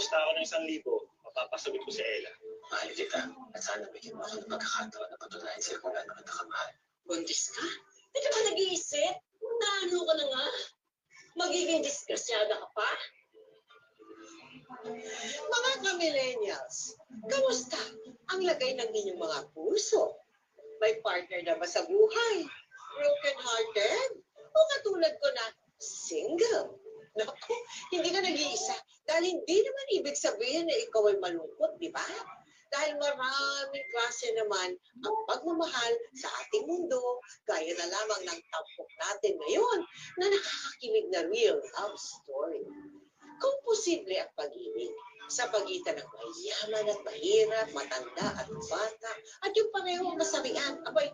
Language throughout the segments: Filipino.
magpusta ako ng 1,000, mapapasagot ko si Ella. Mahal kita at sana bigyan mo ako ng pagkakataon na patunayan sa'yo kung gaano kita kamahal. Buntis ka? Hindi ka ba nag-iisip? Naano ka na nga? Magiging disgrasyada ka pa? Mga ka-millennials, kamusta ang lagay ng inyong mga puso? May partner na ba sa buhay? Broken-hearted? O katulad ko na single? Naku, hindi ka nag-iisa. Dahil hindi naman ibig sabihin na ikaw ay malungkot, di ba? Dahil maraming klase naman ang pagmamahal sa ating mundo, gaya na lamang ng tampok natin ngayon na nakakakilig na real love story. Kung posible ang pag-ibig sa pagitan ng mayaman at mahirap, matanda at bata, at yung parehong kasarian, abay,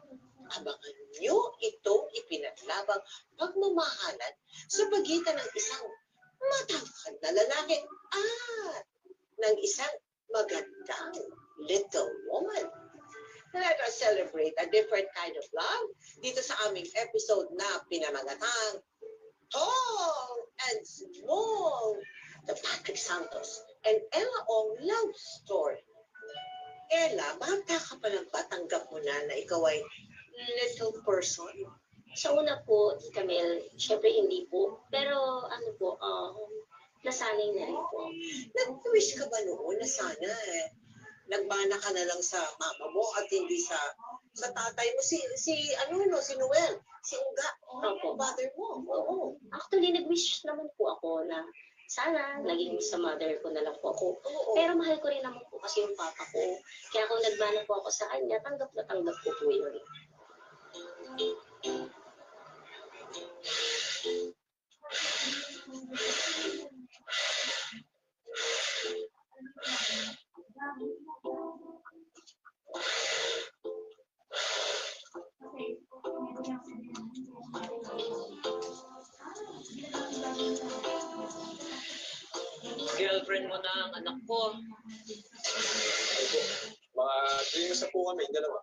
abangan nyo itong ipinaglabang pagmamahalan sa pagitan ng isang matangkad na lalaki at ng isang magandang little woman. Let us celebrate a different kind of love dito sa aming episode na pinamagatang Tall and Small, the Patrick Santos and Ella Ong love story. Ella, bata ka pa lang ba, tanggap mo na ikaw ay little person? Sa una po, Tita Mel, syempre hindi po. Pero ano po, nasanay na rin po. Nag-wish ka ba noon na sana nagmana ka na lang sa mama mo at hindi sa tatay mo, si Noel, si Uga, Opo. father mo. Oo. Actually, nag-wish naman po ako na sana naging sa mother ko na lang po ako. Oo. Pero mahal ko rin naman po kasi yung papa ko. Kaya kung nagmana po ako sa kanya, tanggap na tanggap ko po yun. Girlfriend mo na ang anak ko. Mga 3 years na po kami, dalawa.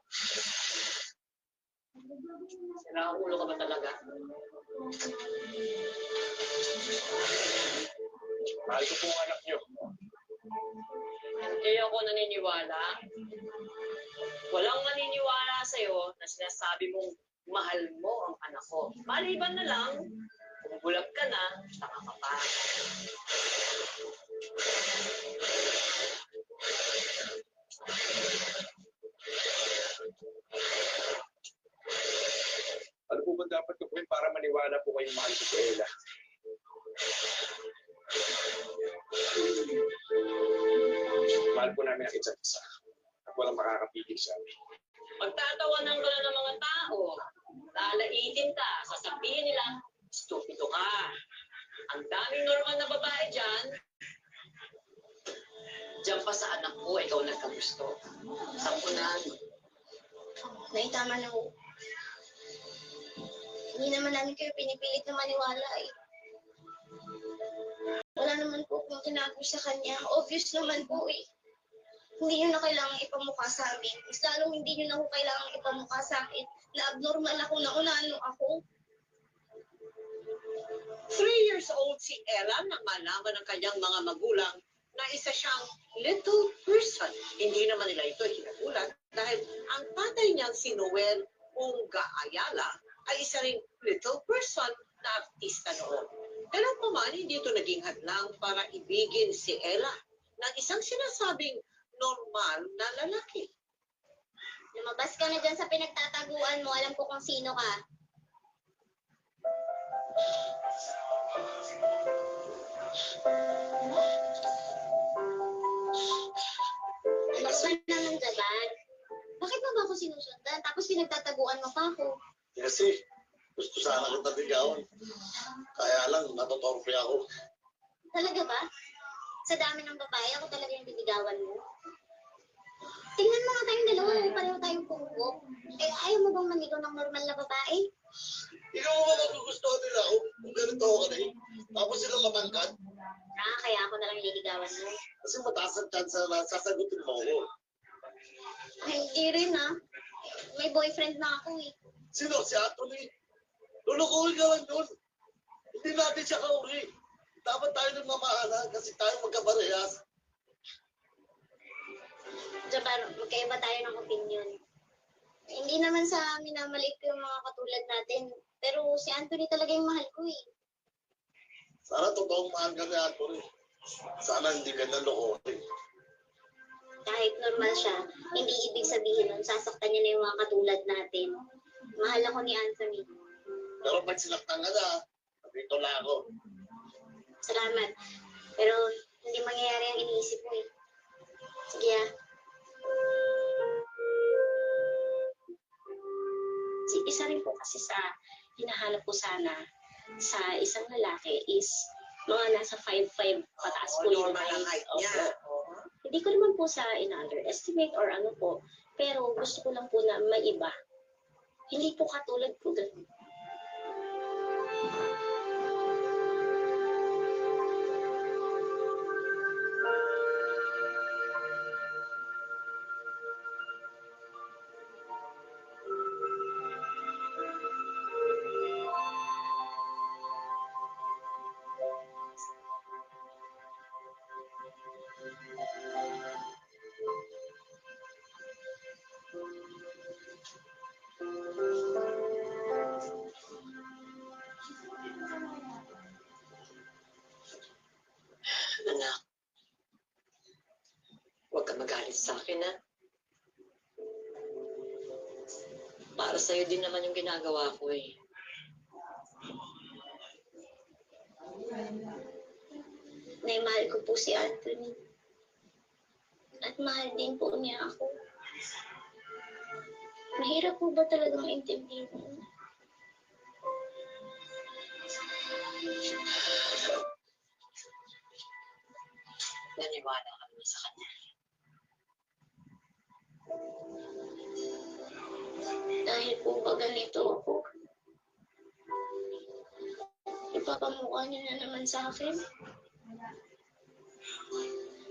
Nakaulo ka ba talaga? Mahal ko po ang anak nyo. Hindi ako naniniwala. Walang maniniwala sa'yo na sinasabi mong mahal mo ang anak ko. Maliban na lang, kung bulag ka na, taka ka pa. Ano po ba dapat ko gawin para maniwala po kayong mahal ko si Ella? Mahal po namin ang isa't isa. At walang makakapigil sa amin. Pagtatawanan ka na ng mga tao, lalaitin ka, sasabihin nila, stupido ka. Ang daming normal na babae dyan, dyan pa sa anak ko, ikaw nagkagusto. Sampunan. Naitama na ho. Hindi naman namin kayo pinipilit na maniwala eh. Wala naman po kung tinago sa kanya. Obvious naman po eh. Hindi nyo na kailangang ipamukha sa amin. Mas lalong hindi nyo na ho kailangang ipamukha sa akin na abnormal ako, na unano ako. 3 years old si Ella nang malaman ng kanyang mga magulang na isa siyang little person. Hindi naman nila ito hinagulan dahil ang tatay niyang si Noel Unga Ayala ay isa ring little person na artista noon. Pero paman, hindi ito naging hadlang para ibigin si Ella ng isang sinasabing normal na lalaki. Lumabas ka na dyan sa pinagtataguan mo. Alam ko kung sino ka. Umalis ka na ng daban. Bakit mo ba ako sinusundan? Tapos pinagtataguan mo pa ako. Kasi gusto sana kita bigawan. Kaya lang, natotorpe ako. Talaga ba? Sa dami ng babae, ako talaga yung bibigawan mo. Tingnan mo nga tayong dalawa, pareho tayong pungkok. Eh, ayaw mo bang mamigaw ng normal na babae? Ikaw mo ba nagugustuhan nila ako kung ganito ako ka na eh? Tapos sila matangkad. Kaya ako na lang nililigawan mo. Kasi mataas ang chance na sasagutin mo ako. Ay, hindi rin ah. May boyfriend na ako eh. Sino? Si Anthony? Lulukuhin ka lang yun. Hindi natin siya kauri. Dapat tayo nang mamahalan kasi tayo magkabarehas. Jabbar, magkaiba tayo ng opinion. Hindi naman sa minamaliit ko yung mga katulad natin. Pero si Anthony talaga yung mahal ko eh. Sana totoong mahal ka ni Anthony. Sana hindi ka nalokohin. Kahit normal siya, hindi ibig sabihin nun sasaktan niya na yung mga katulad natin. Mahal ako ni Anthony. Pero pag sinaktan ka na, dito lang ako. Salamat. Pero hindi mangyayari ang iniisip mo eh. Sige ah. Isa rin po kasi sa hinahanap ko sana sa isang lalaki is mga nasa 5'5" pataas po yung Normal ang height height. niya. Opo. Hindi ko naman po sa in-underestimate or ano po, pero gusto ko lang po na maiba. Hindi po katulad ko ganun. Anak, huwag ka magalit sa akin, ha? Para sa'yo din naman yung ginagawa ko, eh. Nay, mahal ko po si Anthony. At mahal din po niya ako. Mahirap po ba talagang intindihin? Naniwala kami sa kanya. Dahil po ba ganito ako? Ipapamukha niyo na naman sa akin?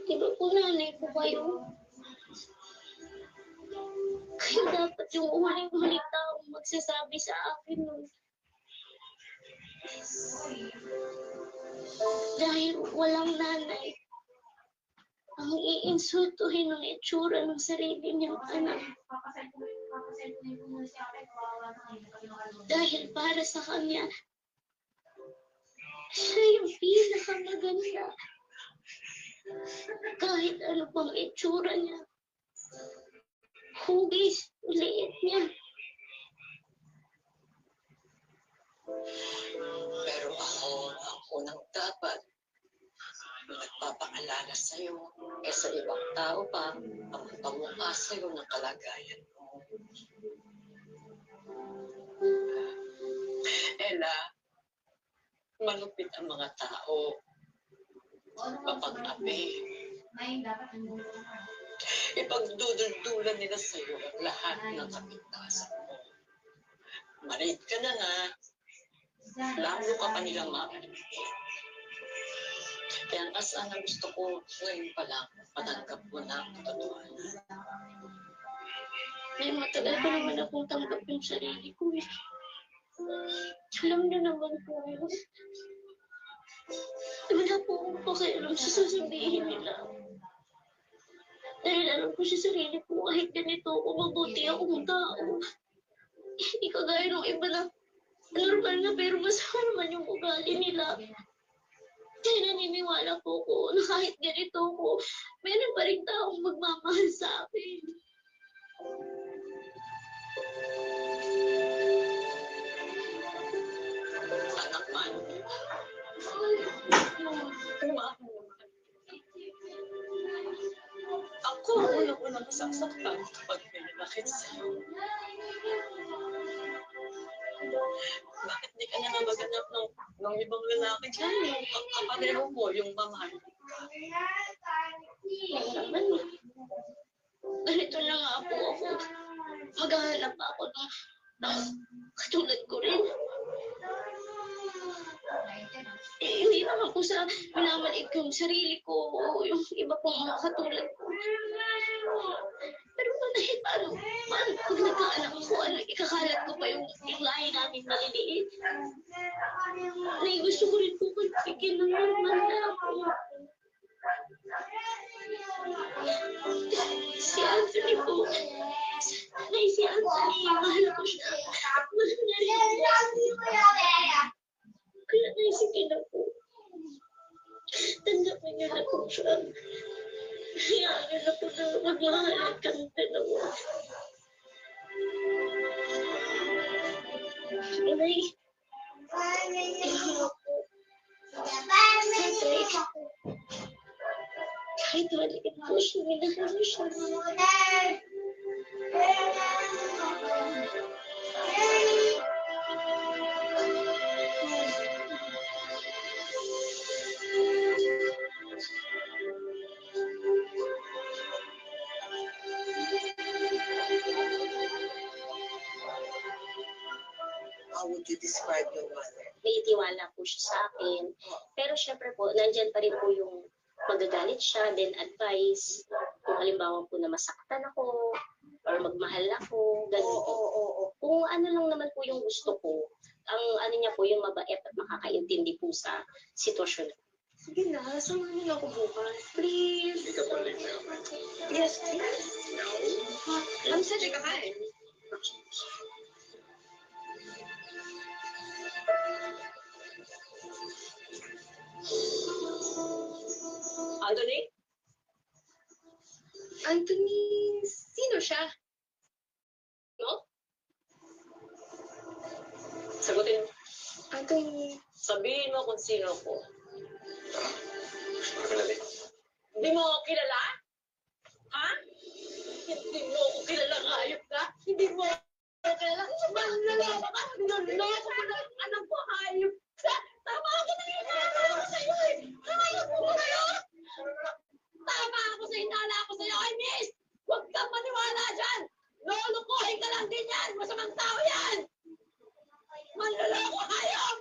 Di ba po nanay ko kayo? Kayo dapat yung huling taong magsasabi sa akin nun. Dahil walang nanay, ang iinsultuhin ng itsura ng sarili niyang anak. Dahil para sa kanya, siya yung pinakamaganda. Kahit ano pang itsura niya, hugis, liit niya. Pero ako ang unang dapat nagpapaalala sa'yo kaysa ibang tao pa ang pamukha sa'yo ng kalagayan mo. Ella, malupit ang mga tao. Papag-api. Ipagduduldulan nila sa'yo ang lahat ng kapintasan mo. Maliit ka na nga, lalo ka pa nilang makakalimutin. Kaya nga sana gusto ko ngayon pa lang matanggap mo na ang katotohanan. May matagal ko naman akong tanggap yung sarili ko eh. Alam niyo naman po yun. Wala po akong pakialam sa sasabihin nila. Dahil alam ko sa sarili ko kahit ganito ako, mabuti akong tao. Hindi kagaya ng iba na normal na pero masama naman yung ugali nila. Kaya naniniwala po ko na kahit ganito ko, meron pa rin taong magmamahal sa akin. Anak man, umahal naman. Ako ang unang-unang sasaktan kapag may nakit sa'yo. Bakit di ka na maganap ng ibang lalaki dyan? Yung kapareho mo, yung mamahalin ka. Yan naman eh. Ganito na nga po ako. Maghahanap ako ng katulad ko rin. Hindi naman po sa minamaliit ko yung sarili ko o yung iba pong mga katulad ko. Pero dahil paano pag nagkaanak ako, ikakalat ko pa yung lahi namin maliliit. Gusto ko rin po bigyan ng normal na ako. Si Anthony po. Ay, si Anthony. Mahal ko siya. Mahal na rin ako. Kaya naisipin na po. Tanggapin niyo na po siya. Hayaan niyo na po na magmahalan kami dalawa. Inay. Siyempre, kahit maliit po siya, minahal siya. How would you describe your mother? May tiwala po siya sa akin. Pero syempre po, nandyan pa rin po yung magagalit siya, then advice. Kung halimbawa po na masaktan ako, or magmahal ako, ganun po. Kung ano lang naman po yung gusto ko, ang ano niya po yung mabait at makakaintindi po sa sitwasyon ko. Sige na, samahan niyo ako bukas. Please. Hindi ka pa late na. Yes, please. No. Ano sa kakain? Anthony? Anthony, sino siya? No? Sagutin mo. Anthony, Sabihin mo kung sino ko. Hindi ka na late. Hindi mo ako kilala? Ha? Hindi mo ako kilala, hayop ka? Hindi mo ako kilala? Manlalaba ka? Naloko mo na ang anak ko, hayop ka? Tama ako na yung hinala ko sa'yo eh! Hayop mo ba kayo? Tama ako sa hinala ko sa'yo, ay miss! Huwag kang maniwala dyan! Lolokohin ka lang din yan! Masamang tao yan! Manlaloko, hayop!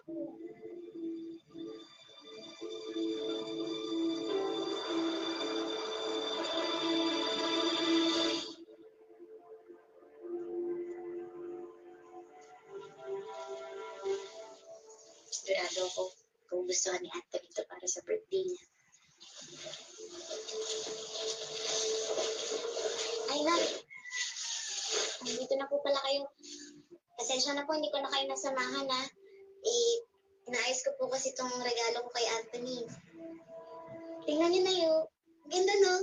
sigurado ako kung gusto ni Anthony ito para sa birthday niya. Ay, Nay. Nandito na po pala kayo. Pasensya na po, hindi ko na kayo nasamahan, ha. Naayos ko po kasi itong regalo ko kay Anthony. Tingnan niyo na yun. Ganda, no?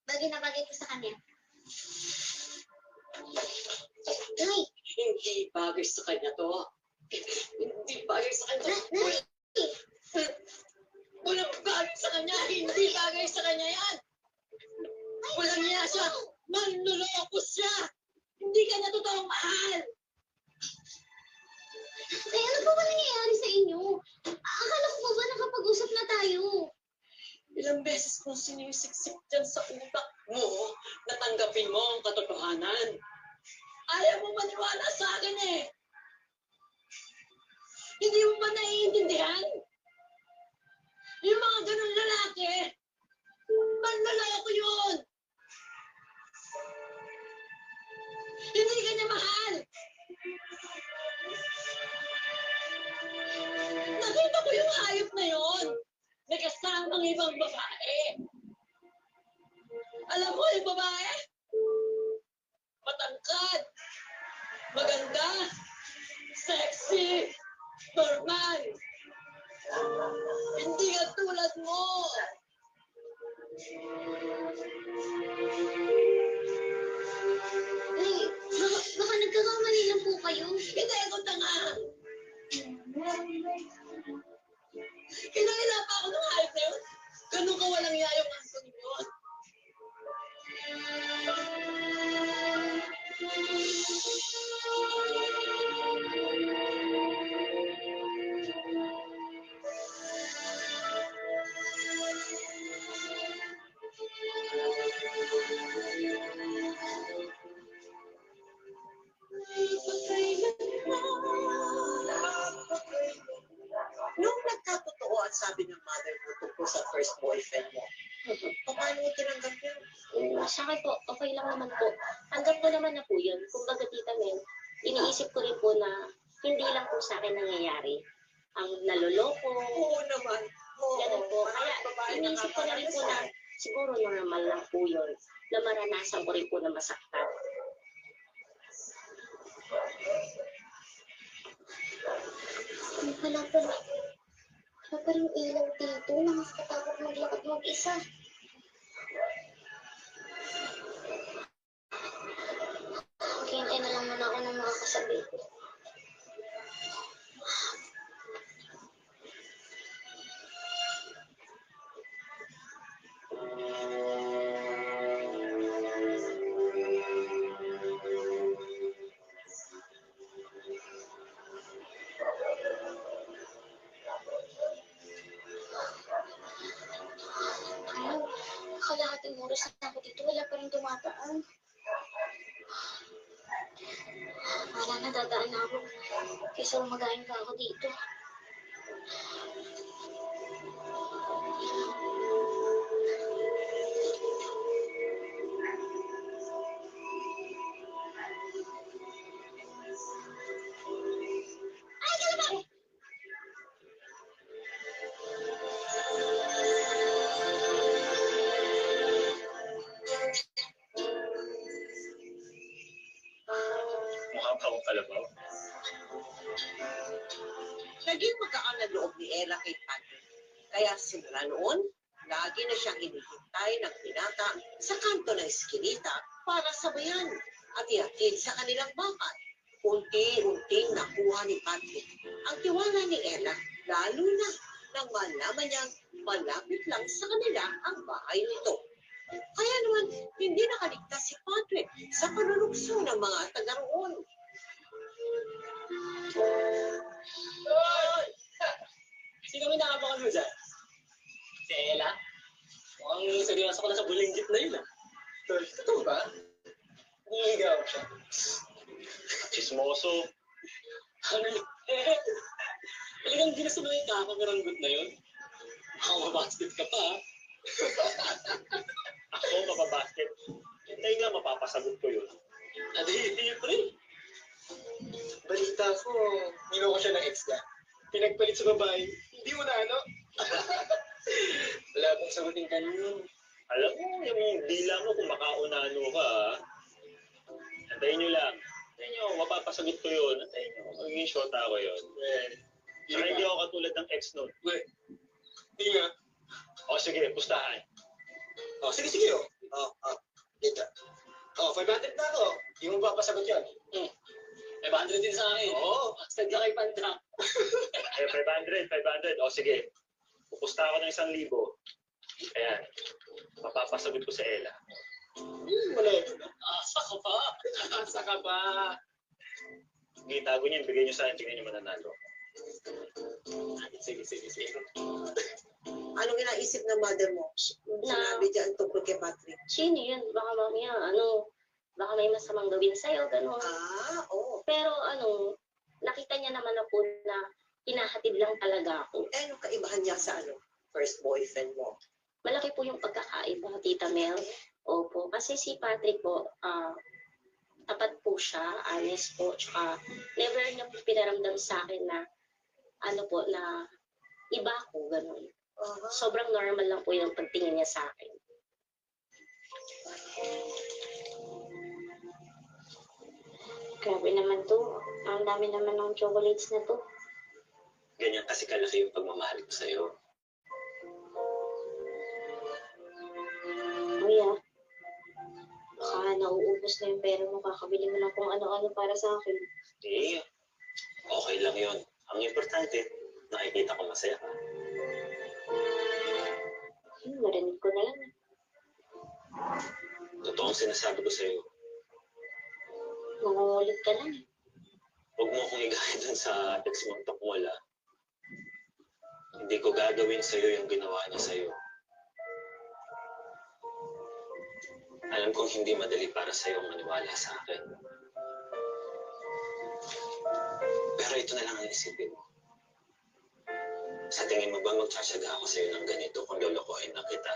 Bagay na bagay ko sa kanya. Nay! Hindi bagay sa kanya to. Hindi bagay sa kanya to. Nay! Walang bagay sa kanya. Hindi bagay sa kanya yan. Walang niya siya. Manluloko siya. Hindi ka niya totoong mahal. Ay, ano po ba nangyayari sa inyo? Akala ko ba nakapag-usap na tayo? Ilang beses kong sinisiksik dyan sa utak mo, natanggapin mo ang katotohanan. Ayaw mo maniwala sa akin eh. Hindi mo ba naiintindihan? Yung mga ganun lalaki, manlaloko yun. Hindi ka niya mahal. Nakita ko yung hayop na yun. May kasamang ibang babae. Alam mo yung babae? Matangkad, maganda, sexy, normal. Hindi ka tulad mo. Ay, baka nagkakamali lang po kayo. Hindi ako tanga. Kinakila pa ako ng hayop na yun. Ganun ka walang yayong Anthony yun. Nung nagkatotoo at sabi ng mother mo tungkol sa first boyfriend mo, paano mo tinanggap yun? Sa akin po, okay lang naman po. Tanggap ko naman na po yun. Kumbaga, Tita Mel, iniisip ko rin po na hindi lang po sa akin nangyayari. Ang naloloko, Oo naman. Ganun po. Kaya iniisip ko na rin po na siguro normal lang po yun na maranasan ko rin po na masaktan. Ano pala pala? Wala pa rin ilaw dito. Nakakatakot maglakad mag-isa. Hintay na lang muna ako ng mga kasabi ko. Ano? Kalahating oras na ako dito. Wala pa rin dumadaan. Wala na, dadaan na ako. Kaysa umagain pa ako dito. Ay, kalabaw! Mukha pa akong kalabaw. Naging magaan na loob ni Ella kay Patrick. Kaya simula noon, lagi na siyang hinihintay ng binata sa kanto ng eskinita para sabayan at ihatid sa kanilang bahay. Unti-unting nakuha ni Patrick ang tiwala ni Ella, lalo na nang malaman niyang malapit lang sa kanila ang bahay nito. Kaya naman, hindi nakaligtas si Patrick sa panunukso ng mga taga roon. Hoy! Sino may nakapakalo dyan? Si Ella? Mukhang seryoso ko na sa bulinggit na yun ah. Totoo ba? Nangigaw siya. Chismoso. Ano yun? Talagang ginusto mo yung kakakaranggot na yun? Mukhang mabasket ka pa ah. Ako, mapabasket. Hintayin nga, mapapasagot ko yun. Adi, pre. Balita ko, niloko siya ng ex niya. Pinagpalit sa babae. Hindi mo na ano? Wala akong sagutin kanino. Alam mo, yung dila mo kung makaunano ka, ha? Antayin nyo lang. Antayin nyo, mapapasagot ko yun. Antayin nyo, magiging shota ako yun. Saka hindi ako katulad ng ex nun. Hindi nga. O sige, pustahan. Sige, oh. Dito. 500 na ako. Hindi mo papasagot yun. 500 din sa akin. Oo. Stag ka kay Panda. 500. O sige, pupusta ako ng 1,000. Ayan, mapapasagot ko sa Ella. Wala yun. Asa ka pa. Asa ka pa. Sige, tago niyo, bigay niyo sa akin, tingnan niyo mananalo. Sige. Anong inaisip ng mother mo? Sinabi dyan tungkol kay Patrick. Sino yun? Baka mamaya, baka may masamang gawin sa'yo, gano'n. Oo. Pero nakita niya naman na po na hinahatid lang talaga ako. Eh, anong kaibahan niya sa first boyfriend mo? Malaki po yung pagkakaiba, Tita Mel. Opo, kasi si Patrick po, tapat po siya, honest po, tsaka never niya po pinaramdam sa akin na, na iba ako, gano'n. Sobrang normal lang po yung pagtingin niya sa akin. Grabe naman to. Ang dami naman ng chocolates na to. Ganyan kasi kalaki yung pagmamahal ko sa'yo. Kuya, baka nauubos na yung pera mo. Kakabili mo lang kung ano-ano para sa akin. Okay lang yun. Ang importante, nakikita ko masaya ka. Marinig ko na lang. Totoo ang sinasabi ko sa'yo. Nangungulit ka lang. Huwag mo akong igaya dun sa text mong tukmol ah. Hindi ko gagawin sa'yo yung ginawa niya sa'yo. Alam kong hindi madali para sa'yo maniwala sa akin. Pero ito na lang ang isipin mo. Sa tingin mo ba magtsatsaga ako sa'yo ng ganito kung lolokohin na kita?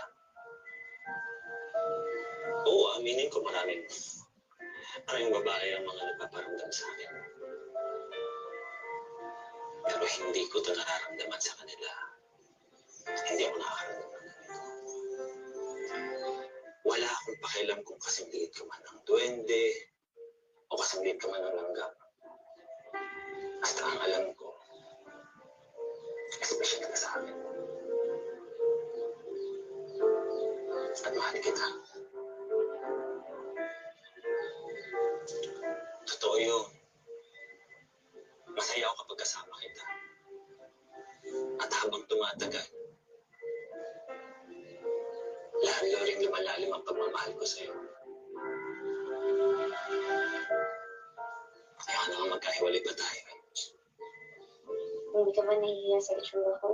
Oo, aminin ko maraming babae ang mga nagpaparamdam sa akin. Pero hindi ko ito nararamdaman sa kanila. Hindi ako nakakarinig. Wala akong pakialam kung kasing liit ka man ng duwende o kasing liit ka man ng langgam. Basta ang alam ko, espesyal ka sa akin. At mahal kita. Totoo yun. Masaya ako kapag kasama kita. At habang tumatagal, lalo rin lumalalim ang pagmamahal ko sa'yo. Kaya naman magkahiwalay pa tayo. Hindi ka ba nahihiya sa itsura ko?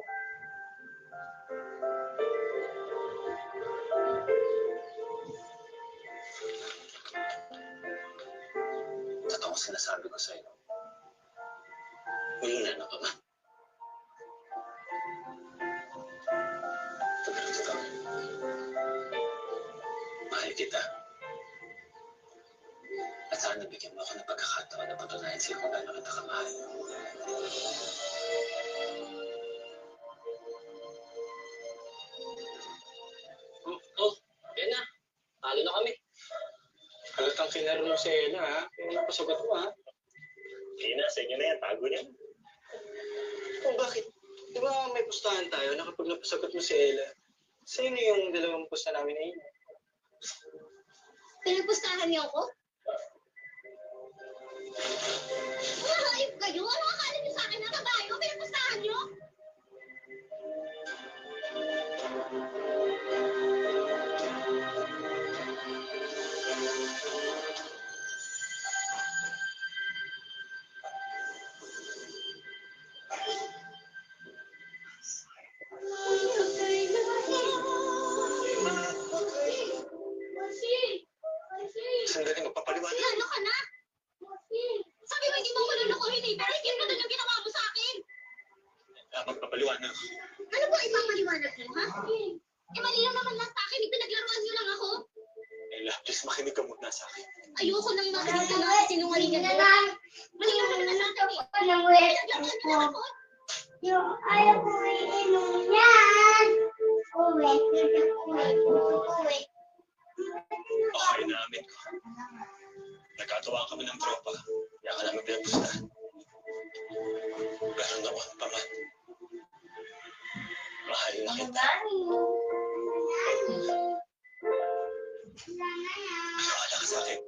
Totoo sinasabi ko sa'yo. Hulina na ka ba? Pero totoo. Mahal kita. At sana bigyan mo ako ng pagkakataon na patunayan sa'yo kung gaano kita kamahal. Yan na. Talo na kami. Halatang kinaro mo si Ella, ha? Yung napasagot mo, ha? Sige na, sa inyo na yan. Tago niya. Kung bakit? Di ba may pustahan tayo na kapag napasagot mo si Ella, sino yung dalawang pusta namin na yun? Pinagpustahan niyo ako? Hayop kayo? Ano akala niyo sa akin na kabayo? Pinagpustahan niyo? Sandali, magpapaliwanag. Ano ka na? Sabi mo hindi mo ko lulukuhin eh, pero hindi mo na yung ginawa mo sa akin. Magpapaliwanag. Ano ba ipapaliwanag mo, ha? Eh, mali lang naman lang sa akin, ipinaglaruan niyo lang ako. Ella, please makinig ka muna sa akin. Ayoko nang makinig ka na sinungalingan mo. Mali lang naman lang sa akin. Pinaglaruan niyo lang ako. Yung ayaw ko iinom yan. Uwi. Uwi. Okay, naamin ko. Nagkatawa kami ng tropa. Kaya ka namin pinapustahan. Pero noon pa man, mahal na kita. Wala ka sa akin.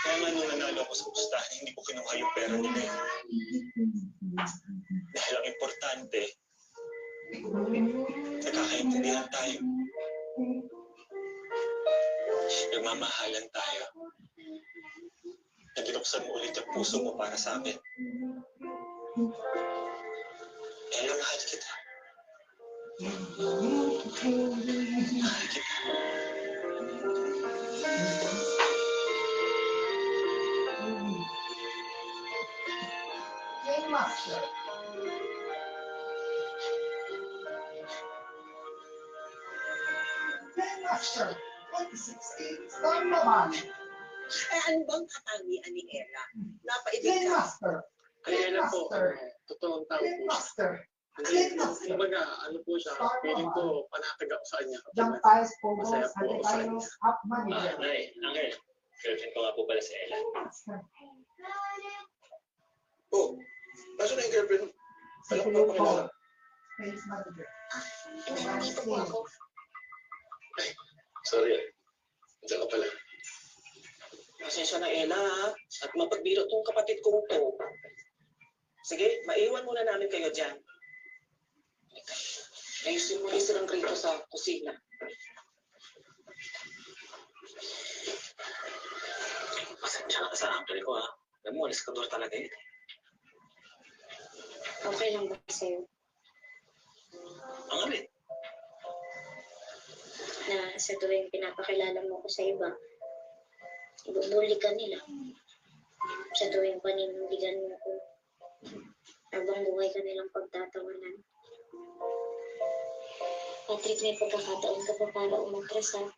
Kaya nga nung nanalo ako sa pustahan, hindi ko kinuha yung pera nila eh. Dahil ang importante, nagkakaintindihan tayo. Nagmamahalan tayo. Nabinuksan mo ulit ang puso mo para sa akin. Ella, mahal kita. Mahal kita. Game Master. Game Master. 2016 Star Laban. Eh, ano bang katangian ni Ella? Napaibig Game ka. Master. Kaya na po, totoong tao Game po siya. Master. Hindi, kumbaga, ano po siya, feeling ko, panatag ako sa kanya. Jump Tiles, Pogos, Masaya po ako sa Adebayo, Up Manager. Nay, Angel. Girlfriend ko nga po pala si Ella. Oh, nasa na yung girlfriend? Si Philip Paul, Space Manager. Nandito po ako. Sorry ah. Diyan ka pala. Pasensya na, Ella, ha? At mapagbiro tong kapatid kong to. Sige, maiwan muna namin kayo dyan. Ayusin mo yung silang rito sa kusina. Pasensya na ka sa ampli ko ah. Alam mo, alis ka doon talaga eh. Okay lang ba sa'yo? Ang alin? Na sa tuwing pinapakilala mo ko sa iba, ibubuli ka nila. Sa tuwing panindigan mo ko, habang buhay ka nilang pagtatawanan. Patrick, may pagkakataon ka pa para umatras ha.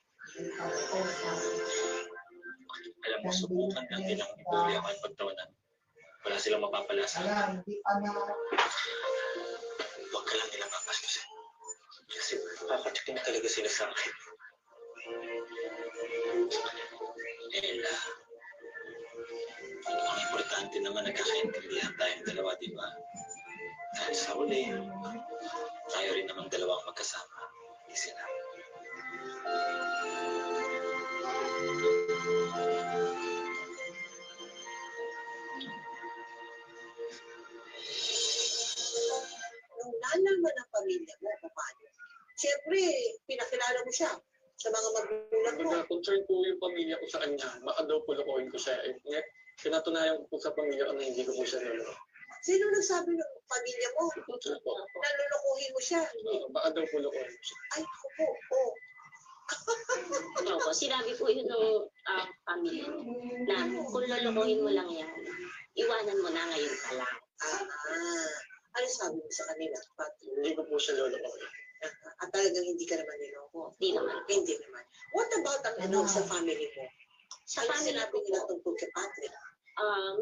Alam mo, subukan lang nilang ibuli ako at pagtawanan. Wala silang mapapala sa akin. Ayan, hindi pa na Huwag ka lang nilang papastusin. Kasi nakakatikim talaga sila sa akin. Ella, ang importante naman nagkakaintindihan tayong dalawa, di ba? Dahil sa huli, tayo rin namang dalawang magkasama. Hindi sila. Nung nalaman ng pamilya mo kung paano, siyempre, pinakilala mo siya sa mga magulang mo. Nag-concern po yung pamilya ko sa kanya. Baka daw po lokohin ko siya. Pinatunayan ko po sa pamilya ko na hindi ko po siya naloko. Sino nagsabi ng pamilya mo? Opo. Nalulukuhin mo siya. Baka daw po lokohin ko siya. Ay, ako po. Opo, sinabi po yun ng family na kung lolokohin mo lang yan, iwanan mo na ngayon pa lang. Ano sabi mo sa kanila? Hindi ko po siya lolokohin. At talagang hindi ka naman niloko. Hindi naman. Hindi naman. What about ang sa family mo? Sa Ano family sinabi ko nila po, tungkol kay Patrick?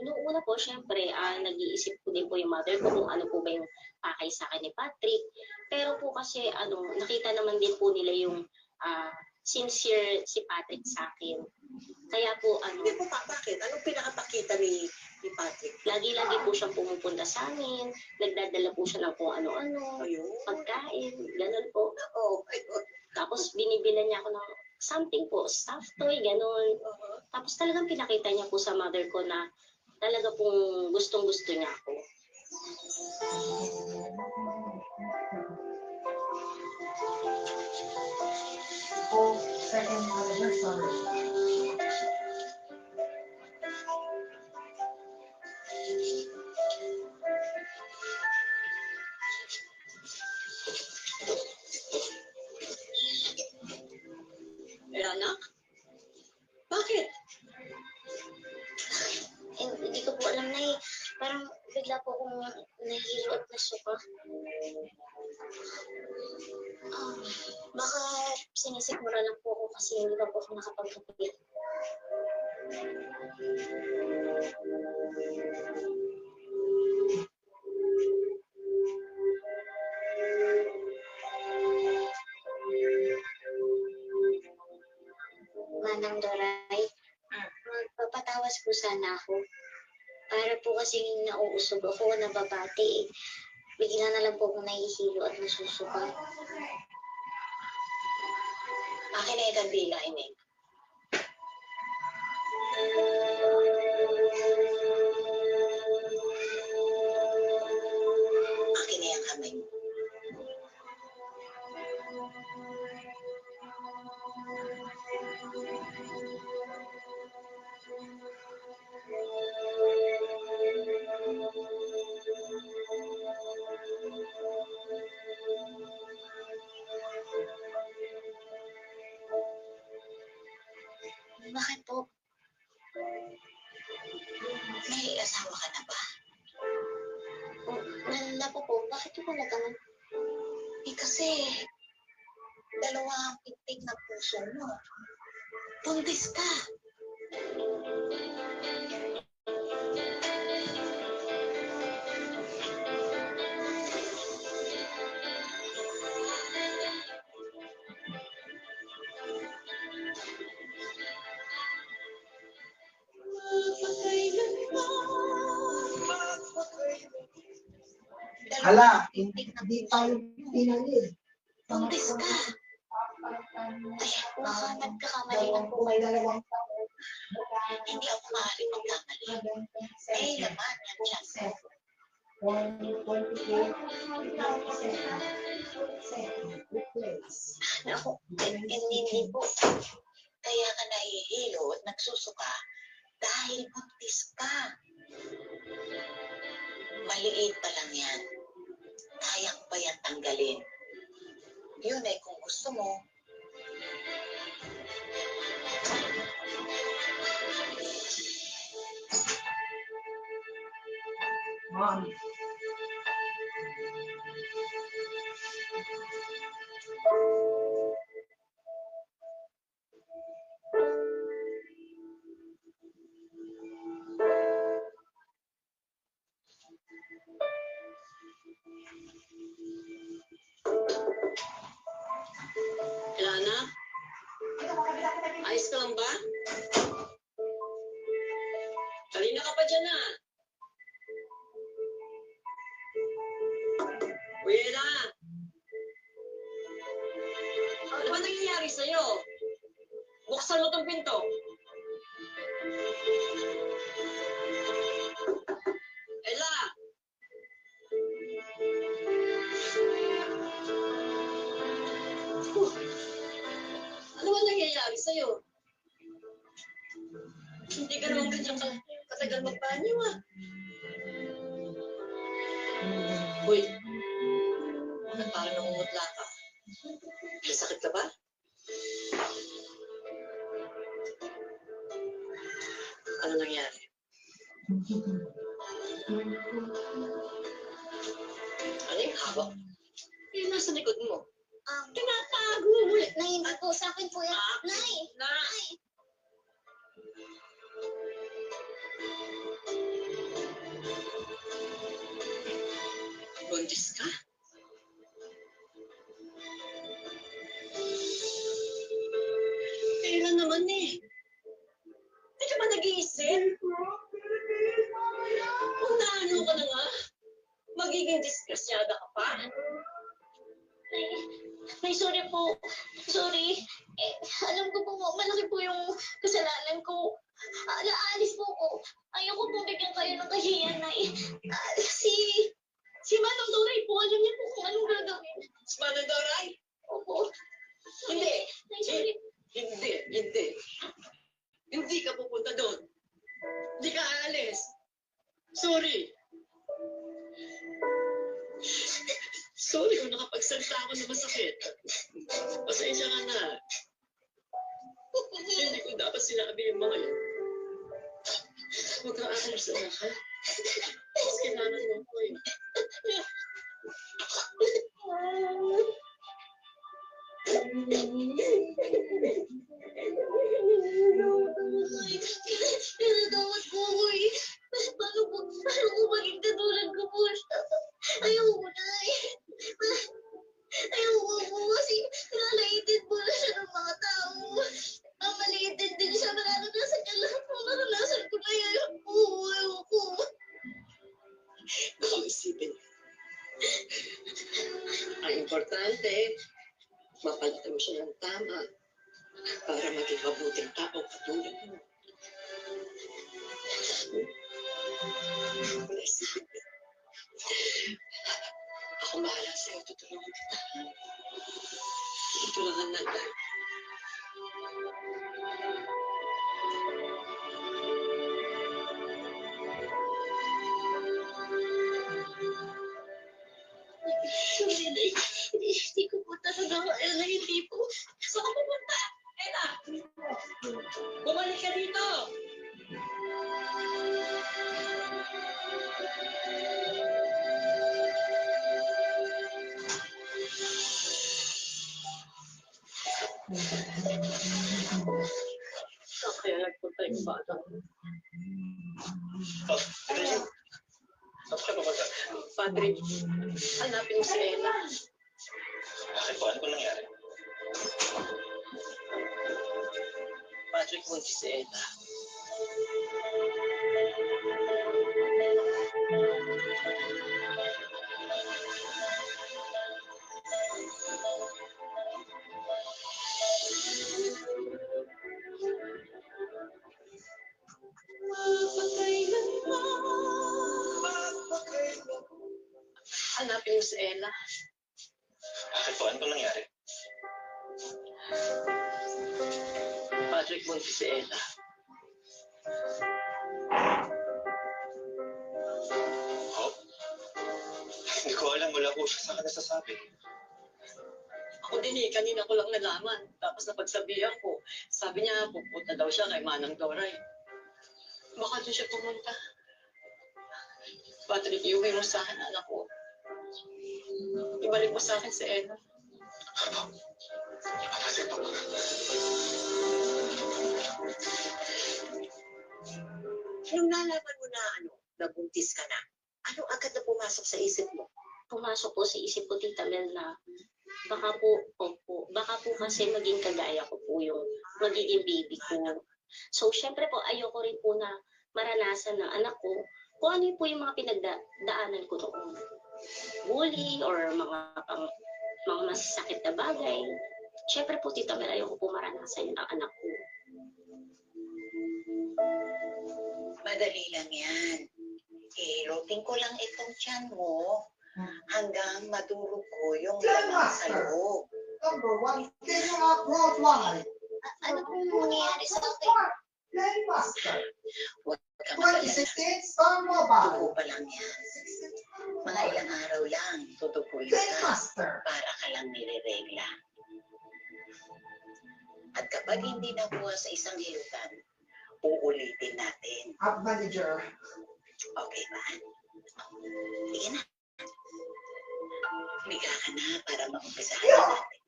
noong una po, syempre, nag-iisip ko din po yung mother ko kung ano po ba yung pakay sa akin ni Patrick. Pero po kasi, nakita naman din po nila yung sincere si Patrick sa akin. Kaya po, Hindi po bakit? Anong pinakapakita ni Patrick? lagi-lagi po siyang pumupunta sa amin, nagdadala po siya ng kung ano-ano, Ayun. pagkain, ganun po. Oh, ayun. Tapos binibilan niya ako ng something po, stuffed toy, ganun. Tapos talagang pinakita niya po sa mother ko na talaga pong gustong-gusto niya ako. Second anniversary. Anak? Bakit? Hindi ko po alam na parang bigla po akong nahihilo at nasuka. Baka sinisikmura lang po ako kasi hindi pa po ako nakapagkape. Manang Doray, magpapatawas po sana ako. Para po kasing nauusog ako, nababati. Bigla na lang po akong nahihilo at nasusuka. Akin na yung dila, Ining. Akin na yung kamay mo. Bakit po? May asawa ka na ba? Nalala po po. Bakit po nagkaman? Kasi dalawa ang pitik na puso mo. Buntis ka. Hala, hindi tayo pinalid. Buntis ka. Ay, baka nagkakamali lang po May kayo. dalawang taon. Hindi ako maaari magkamali. Eh, laman yan siya. 128. Ako, hindi po. Kaya ka nahihilo at nagsusuka dahil buntis ka. Maliit pa lang yan. Kayang pa yan tanggalin. Yun ay kung gusto mo. Mom. Ayos ka lang ba? Kanina ka pa dyan ah. Uy, Ella! Ano ba nangyayari sa'yo? Buksan mo tong pinto. Ella! Ano ba nangyayari sa'yo? Hindi ka naman ganyan katagal magbanyo ah. Uy, bakit parang namumutla ka? May sakit ka ba? Ano nangyari? Ano yung hawak? Yung nasa likod mo. Tinatago mo. Nay, hindi po. Sa akin po yan. Nay! Nay! Buntis ka? Kailan naman eh? Hindi ka ba nag-iisip? Kung naano ka na nga, magiging disgrasyada ka pa. Nay, sorry po. Sorry. Alam ko po, malaki po yung kasalanan ko. Naalis po ko. Ayoko po bigyan kayo ng kahiyan, Nay. Si Manong Doray po, alam niya po kung anong gagawin. Si Manang Doray? Opo. Hindi. Nay, sorry. Hindi. Hindi ka pupunta doon. Hindi ka aalis. Sorry. Sorry kung nakapagsalita ako na masakit. Pasensya ka na. Hindi ko dapat sinabi yung mga yun. Huwag kang aalis na ha. Mas kailangan mo ako eh. Tinatawad ko ako eh. Paano ko maging katulad ko po siya? Ayoko na eh. Ayoko po kasi nalaitin po na siya ng mga tao. Mamaliitin din siya. Naranasan niya lahat po. Naranasan ko na yan. Ayoko. Baka isipin. Ang importante, mapalitan mo siya ng tama para maging mabuting tao katulad mo. Wala isipin mo. Ako bahala sa'yo, tutulungan kita. Tutulungan natin. Sorry, Nay. Hindi ko po talaga kaya na hindi po. Saan ka pupunta? Ella! Bumalik ka dito! Kaya nagpunta yung bata. Oh, ito siya. Saan ka pumunta? Padre, hanapin mo si Ella. Bakit po? Ano po nangyari? Patrick, buntis si Ella. Hanapin mo si Ella. Bakit po? Ano po nangyari? Patrick, buntis si Ella. Oh? Hindi ko alam. Wala po siya sa akin nasasabi. Ako din eh, kanina ko lang nalaman. Tapos napagsabihan ko, sabi niya, pupunta daw siya kay Manang Doray. Baka doon siya pumunta. Patrick, iuwi mo sa akin, anak ko. Ibalik mo sa akin si Ella. Patrick po. Nung nalaman mo na, nabuntis ka na, ano agad na pumasok sa isip mo? Pumasok po sa isip ko, Tita Mel, na baka po kasi maging kagaya ko po yung magiging baby ko. So, syempre po, ayoko rin po na maranasan ng anak ko kung ano po yung mga pinagdaanan ko noon. Bully or mga masasakit na bagay. Syempre po, Tita Mel, ayoko po maranasan yun ng anak ko. Madali lang yan. Ilutin ko lang itong tiyan mo hanggang madurog ko yung laman sa loob. Number 1, can you upload live? Ano pong nangyayari sa akin? Playmaster. Huwag ka magalala. 2016 Star Mobile. Tugo pa lang yan. Mga ilang araw lang, tutukuyin ka Playmaster. para ka lang nire-regla. At kapag hindi nakuha sa isang hilutan, uulitin natin. App Manager. Okay ba? Sige na. Higa ka na para maumpisahan na natin.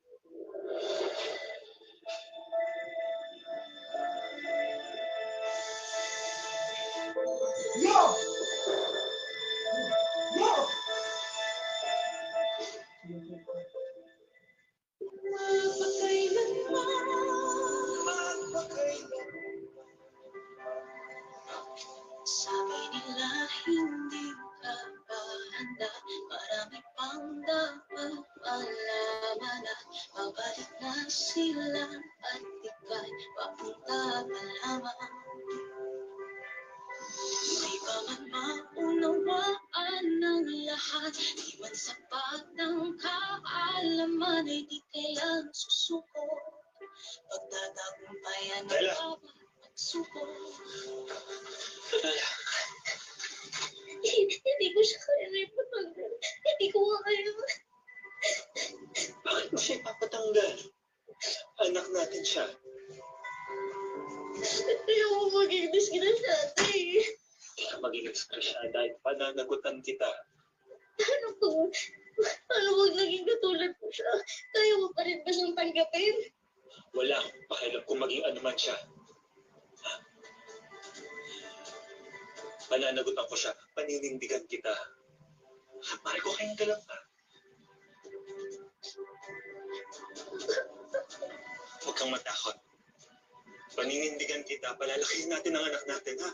Yo! Yo! Sabi nila hindi ka pa handa, marami pang dapat malaman at babalik na sila at ika'y papunta pa lamang. Di ba man maunawaan ng lahat, di man sapat ng kaalaman ay di kailang susuko. Pagtatagumpayan ng Bella. bawat pagsubok. Bella, Hindi ko siya kaya ipatanggal. Hindi ko kaya. bakit mo siya ipapatanggal? Anak natin siya. Ayoko maging disgrasya, Kaya maging ekspresya dahil pananagutan kita. Ano pag naging katulad ko siya? Kaya mo pa rin ba siyang tanggapin? Wala akong pakialam kung maging ano man siya. Pananagutan ko siya, paninindigan kita. Mariko, kayong ka lang pa. Huwag kang matakot. Paninindigan kita, palalakihin natin ang anak natin, ha?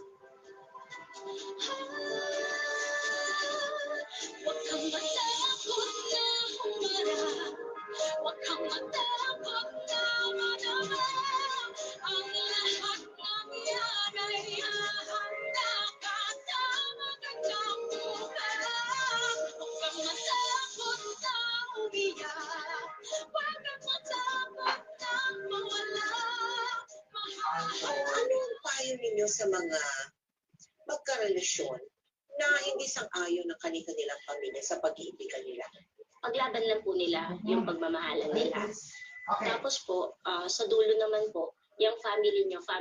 Huwag kang matakot na humarap. Huwag kang matakot na madama. Ang lahat ng yan ay hahanda ka sa magandang bukas. Huwag kang matakot na umiyak. Huwag kang matakot na mawala. Ano ang payo ninyo sa mga magkarelasyon na hindi sang-ayon ng kanilang pamilya sa pag-iibigan nila? Paglaban lang po nila yung pagmamahalan nila. Okay. Tapos po, sa dulo naman po, yung family nyo pa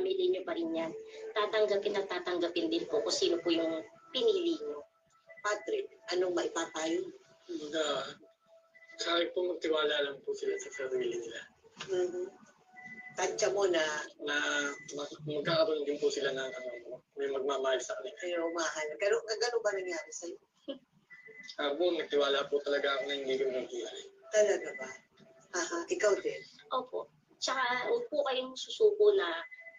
rin yan. Tatanggapin at tatanggapin din po kung sino po yung pinili nyo. Patrick, anong maipapayo? Sa akin po magtiwala lang po sila sa sarili nila. Tansya mo na Magkakaroon din po sila ng may magmamahal sa kanila. kayo mahal. Gano'n ba nangyari sa'yo? Nagtiwala po talaga ako na hindi ko magtiwala. Talaga ba? Ikaw din. Opo. Tsaka huwag po kayong susuko na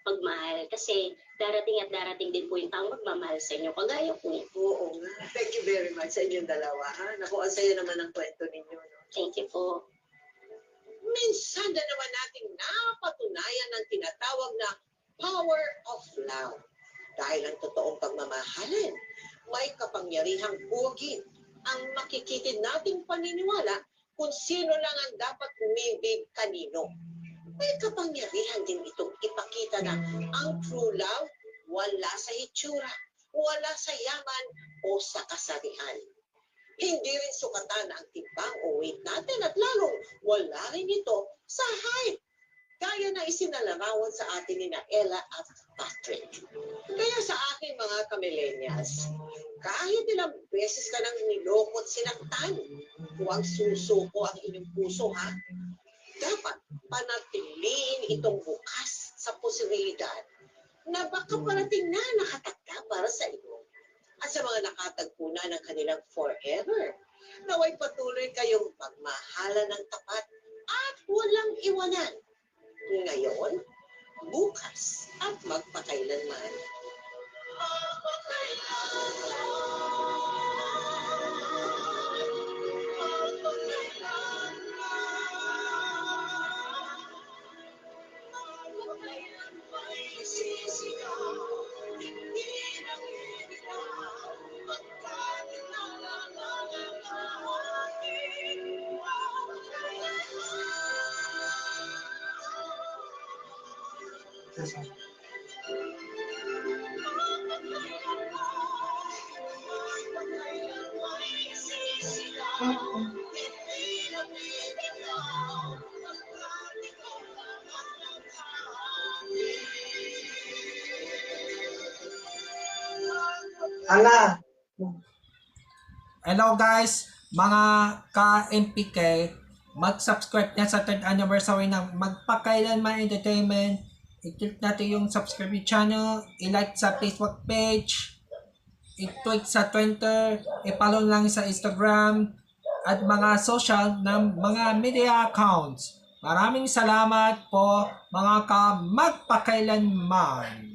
pagmahal kasi darating at darating din po yung taong magmamahal sa inyo. Kagaya po. Oo nga. Thank you very much sa inyong dalawa. Naku, ang saya naman ang kwento ninyo. No? Thank you po. Minsan na naman nating napatunayan ng tinatawag na power of love. Dahil ang totoong pagmamahalan, may kapangyarihang bugin ang makikitid nating paniniwala kung sino lang ang dapat umibig kanino. May kapangyarihan din itong ipakita na ang true love wala sa hitsura, wala sa yaman o sa kasarian. Hindi rin sukatan ang timbang o weight natin at lalong wala rin ito sa height. Gaya na isinalarawan sa atin ni Ella at Patrick. Kaya sa aking mga kamillennials, kahit ilang beses ka nang nilokot sinaktan, huwag susuko ang inyong puso, ha? Dapat panatiliin itong bukas sa posibilidad na baka parating na nakatakda para sa iyo. At sa mga nakatagpo na ng kanilang forever, naway patuloy kayong magmahalan ng tapat at walang iwanan. Ngayon, bukas at magpakailanman. Ala. Hello guys, mga ka-MPK, mag-subscribe na sa 3rd anniversary ng Magpakailanman Entertainment. I-click natin yung subscribe channel, i-like sa Facebook page, i-tweet sa Twitter, i-follow lang sa Instagram, at mga social ng mga media accounts. Maraming salamat po mga ka-Magpakailanman.